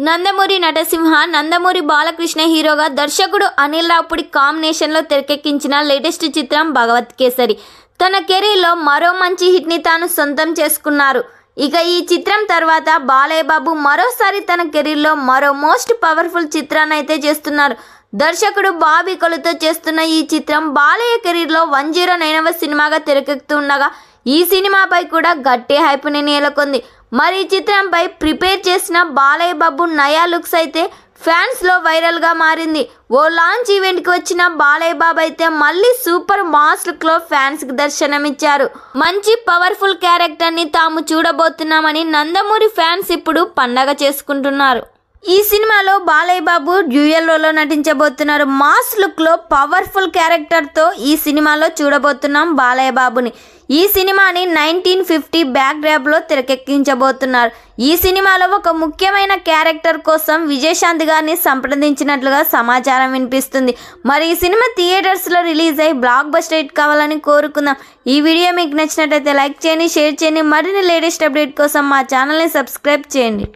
నందమూరి నటసింహ నందమూరి బాలకృష్ణ హీరోగా దర్శకుడు అనిల్ రావుపూడి కాంబినేషన్లో తెరకెక్కించిన లేటెస్ట్ చిత్రం భగవత్ కేసరి. తన కెరీర్లో మరో మంచి హిట్ని తాను సొంతం చేసుకున్నారు. ఇక ఈ చిత్రం తర్వాత బాలయ్య బాబు మరోసారి తన కెరీర్లో మరో మోస్ట్ పవర్ఫుల్ చిత్రాన్ని అయితే చేస్తున్నారు. దర్శకుడు బాబీ కొలుతో చేస్తున్న ఈ చిత్రం బాలయ్య కెరీర్లో 109వ సినిమాగా తెరకెక్కుతుండగా ఈ సినిమాపై కూడా గట్టి హైప్ని నెలకొంది. మరి ఈ చిత్రంపై ప్రిపేర్ చేసిన బాలయ్య బాబు నయా లుక్స్ అయితే ఫ్యాన్స్లో వైరల్గా మారింది. ఓ లాంచ్ ఈవెంట్కి వచ్చిన బాలయ్య బాబు అయితే మళ్ళీ సూపర్ మాస్ లుక్లో ఫ్యాన్స్కి దర్శనమిచ్చారు. మంచి పవర్ఫుల్ క్యారెక్టర్ని తాము చూడబోతున్నామని నందమూరి ఫ్యాన్స్ ఇప్పుడు పండగ చేసుకుంటున్నారు. ఈ సినిమాలో బాలయ్య బాబు డ్యూయల్ రోల్లో నటించబోతున్నారు. మాస్ లుక్లో పవర్ఫుల్ క్యారెక్టర్తో ఈ సినిమాలో చూడబోతున్నాం బాలయ్య బాబుని. ఈ సినిమాని 1950 బ్యాక్ డ్రాప్లో తెరకెక్కించబోతున్నారు. ఈ సినిమాలో ఒక ముఖ్యమైన క్యారెక్టర్ కోసం విజయశాంతి గారిని సంప్రదించినట్లుగా సమాచారం వినిపిస్తుంది. మరి ఈ సినిమా థియేటర్స్లో రిలీజ్ అయ్యి బ్లాక్ బస్టర్ హిట్ కావాలని కోరుకుందాం. ఈ వీడియో మీకు నచ్చినట్లయితే లైక్ చేయండి, షేర్ చేయండి. మరిన్ని లేటెస్ట్ అప్డేట్ కోసం మా ఛానల్ని సబ్స్క్రైబ్ చేయండి.